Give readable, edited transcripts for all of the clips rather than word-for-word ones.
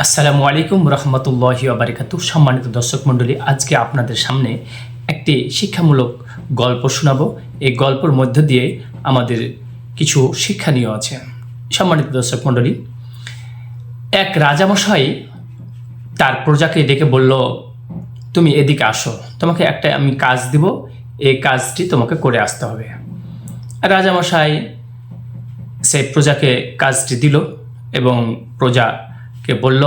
আসসালামু আলাইকুম রহমতুল্লাহি ওয়া বারাকাতুহু। সম্মানিত দর্শক মণ্ডলী, আজকে আপনাদের সামনে একটি শিক্ষামূলক গল্প শোনাবো। এই গল্পের মধ্য দিয়ে আমাদের কিছু শিক্ষণীয় আছে। সম্মানিত দর্শক মণ্ডলী, এক রাজামশাই তার প্রজাকে ডেকে বলল, তুমি এদিকে আসো, তোমাকে একটা আমি কাজ দিব, এই কাজটি তোমাকে করে আসতে হবে। রাজামশাই সেই প্রজাকে কাজটি দিল এবং প্রজাকে বলল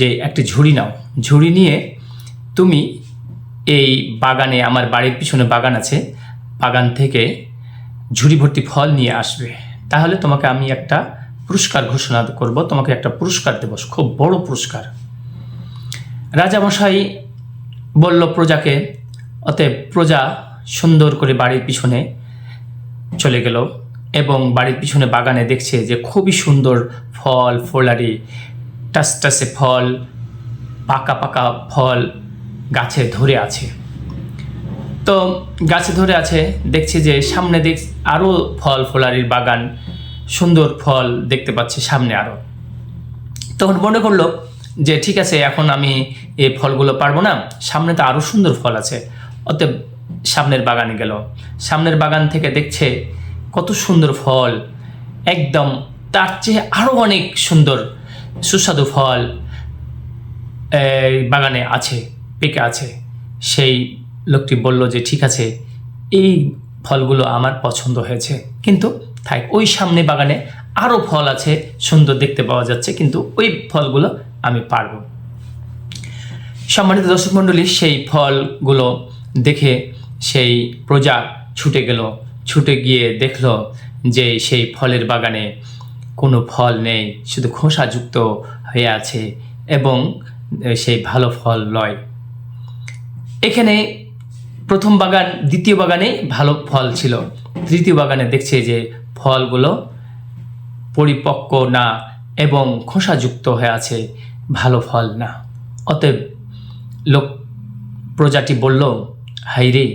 যে একটি ঝুড়ি নাও, ঝুড়ি নিয়ে তুমি এই বাগানে, আমার বাড়ির পিছনে বাগান আছে, বাগান থেকে ঝুড়ি ভর্তি ফল নিয়ে আসবে, তাহলে তোমাকে আমি একটা পুরস্কার ঘোষণা করব, তোমাকে একটা পুরস্কার দেব, খুব বড় পুরস্কার। রাজামশাই বলল প্রজাকে, অতএব প্রজা সুন্দর করে বাড়ির পিছনে চলে গেল এবং বাড়ির পিছনে বাগানে দেখছে যে খুবই সুন্দর ফল ফলারি, টাসটাসে ফল, পাকা পাকা ফল গাছে ধরে আছে। তো গাছে ধরে আছে, দেখছে যে সামনে আরও ফল ফলারির বাগান, সুন্দর ফল দেখতে পাচ্ছে সামনে আরও। তখন মনে করলো যে ঠিক আছে, এখন আমি এই ফলগুলো পারবো না, সামনে তো আরও সুন্দর ফল আছে। অতএব সামনের বাগানে গেল, সামনের বাগান থেকে দেখছে কত সুন্দর ফল, একদম তার চেয়ে আরও অনেক সুন্দর সুস্বাদু ফল বাগানে আছে, পেকে আছে। সেই লোকটি বলল যে ঠিক আছে, এই ফলগুলো আমার পছন্দ হয়েছে, কিন্তু থাক, ওই সামনে বাগানে আরও ফল আছে, সুন্দর দেখতে পাওয়া যাচ্ছে, কিন্তু ওই ফলগুলো আমি পারব। সম্মানিত দর্শক মণ্ডলী, সেই ফলগুলো দেখে সেই প্রজা ছুটে গেল, ছুটে গিয়ে দেখল যে সেই ফলের বাগানে কোনো ফল নেই, শুধু খোসাযুক্ত হয়ে আছে এবং সেই ভালো ফল নয়। এখানে প্রথম বাগান, দ্বিতীয় বাগানে ভালো ফল ছিল, তৃতীয় বাগানে দেখছে যে ফলগুলো পরিপক্ক না এবং খোসাযুক্ত হয়ে আছে, ভালো ফল না। অতএব প্রজাটি বলল, হাই রে,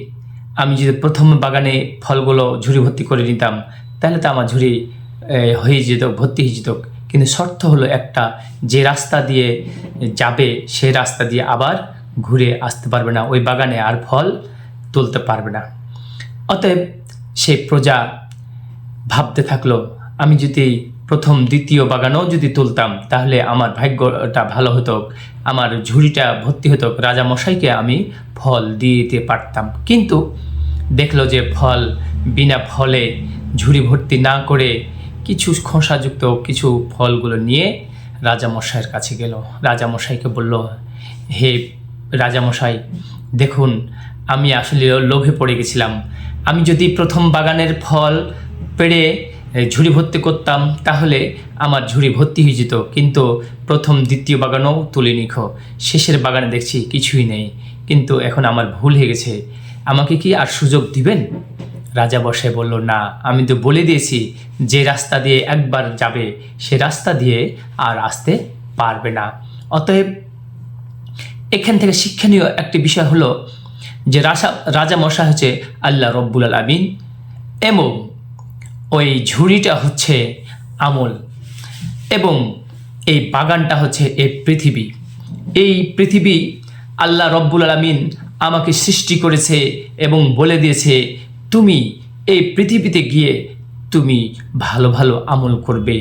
আমি যদি প্রথম বাগানে ফলগুলো ঝুড়ি ভর্তি করে নিতাম, তাহলে তো আমার ঝুড়ি হয়ে যেত, ভর্তি হয়ে যেত, কিন্তু শর্ত হলো একটা, যে রাস্তা দিয়ে যাবে সে রাস্তা দিয়ে আবার ঘুরে আসতে পারবে না, ওই বাগানে আর ফল তুলতে পারবে না। অতএব সেই প্রজা ভাবতে থাকলো, আমি যদি প্রথম দ্বিতীয় বাগানও যদি তুলতাম, তাহলে আমার ভাগ্যটা ভালো হতো, আমার ঝুড়িটা ভর্তি হতো, রাজামশাইকে আমি ফল দিয়ে দিতে পারতাম। কিন্তু দেখলো যে ফল, বিনা ফলে ঝুড়ি ভর্তি না করে কিছু খোসাযুক্ত কিছু ফলগুলো নিয়ে রাজামশাইয়ের কাছে গেল। রাজামশাইকে বলল, হে রাজামশাই, দেখুন, আমি আসলে লোভে পড়ে গেছিলাম, আমি যদি প্রথম বাগানের ফল পেড়ে ঝুড়ি ভর্তি করতাম, তাহলে আমার ঝুড়ি ভর্তি হয়ে যেত, কিন্তু প্রথম দ্বিতীয় বাগানও তুলে নিখো, শেষের বাগানে দেখছি কিছুই নেই, কিন্তু এখন আমার ভুল হয়ে গেছে, আমাকে কি আর সুযোগ দিবেন? রাজা বসাই বলল, না, আমি তো বলে দিয়েছি, যে রাস্তা দিয়ে একবার যাবে সে রাস্তা দিয়ে আর আসতে পারবে না। অতএব এখান থেকে শিক্ষণীয় একটি বিষয় হলো যে রাজা মশাই হচ্ছে আল্লাহ রব্বুল আলামিন এবং ওই ঝুড়িটা হচ্ছে আমল, এবং এই বাগানটা হচ্ছে এই পৃথিবী। এই পৃথিবী আল্লাহ রব্বুল আলামিন আমাকে সৃষ্টি করেছে এবং বলে দিয়েছে, তুমি এই পৃথিবীতে গিয়ে তুমি ভালো ভালো আমল করবে,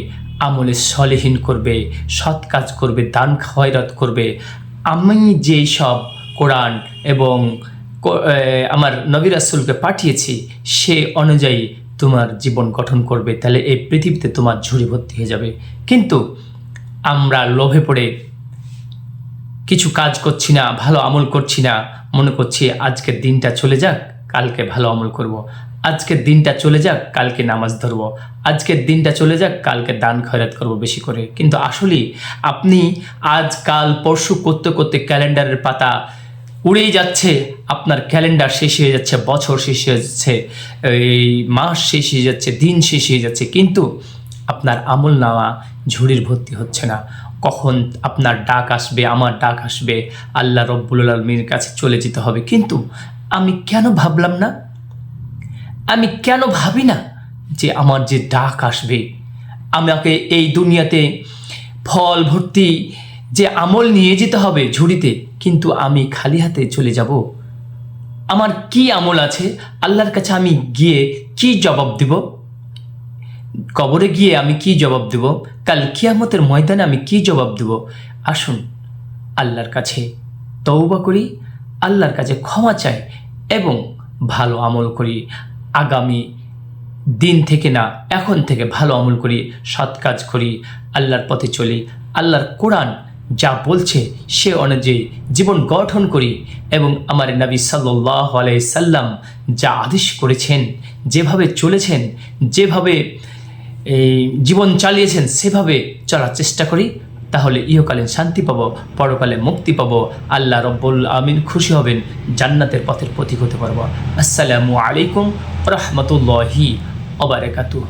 আমলে সলেহীন করবে, সৎ কাজ করবে, দান খয়রাত করবে। আমি যেই সব কোরআন এবং আমার নবী রাসূলকে পাঠিয়েছি সে অনুযায়ী তোমার জীবন গঠন করবে, তাহলে এই পৃথিবীতে তোমার ঝুড়ি ভর্তি হয়ে যাবে। কিন্তু আমরা লোভে পড়ে কিছু কাজ করছি না, ভালো আমল করছি না, মনে করছি আজকের দিনটা চলে যাক, কালকে ভালো আমল করব, আজকের দিনটা চলে যাক, কালকে নামাজ ধরবো, আজকের দিনটা চলে যাক, কালকে দান খয়রাত করব বেশি করে। কিন্তু আসলেই আপনি আজ কাল পরশু করতে করতে ক্যালেন্ডারের পাতা উড়েই যাচ্ছে, আপনার ক্যালেন্ডার শেষ হয়ে যাচ্ছে, বছর শেষ হয়ে যাচ্ছে, এই মাস শেষ হয়ে যাচ্ছে, দিন শেষ হয়ে যাচ্ছে, কিন্তু আপনার আমল নামা ঝুড়ির ভর্তি হচ্ছে না। কখন আপনার ডাক আসবে, আমার ডাক আসবে, আল্লাহ রব্বুল আলামিনের কাছে চলে যেতে হবে। কিন্তু আমি কেন ভাবলাম না, আমি কেন ভাবি না যে আমার যে ডাক আসবে, আমাকে এই দুনিয়াতে ফল ভর্তি যে আমল নিয়ে যেতে হবে ঝুড়িতে, কিন্তু আমি খালি হাতে চলে যাব? আমার কি আমল আছে? আল্লাহর কাছে আমি গিয়ে কি জবাব দিব? কবরে গিয়ে আমি কি জবাব দেব? কাল কিয়ামতের ময়দানে আমি কি জবাব দেব? আসুন আল্লাহর কাছে তওবা করি, আল্লাহর কাছে ক্ষমা চাই এবং ভালো আমল করি। আগামী দিন থেকে না, এখন থেকে ভালো আমল করি, সৎ কাজ করি, আল্লাহর পথে চলি, আল্লাহর কোরআন যা বলছে সে অনুযায়ী জীবন গঠন করি এবং আমার নবী সাল্লাল্লাহু আলাইহি সাল্লাম যা আদেশ করেছেন, যেভাবে চলেছেন, যেভাবে এই জীবন চালিয়েছেন সেভাবে চলার চেষ্টা করি। তাহলে ইহকালীন শান্তি পাবো, পরকালে মুক্তি পাবো, আল্লাহ রব্বুল আমিন খুশি হবেন, জান্নাতের পথের পথিক হতে পারবো। আসসালামু আলাইকুম ওয়া রাহমাতুল্লাহি ওয়া বারাকাতুহু।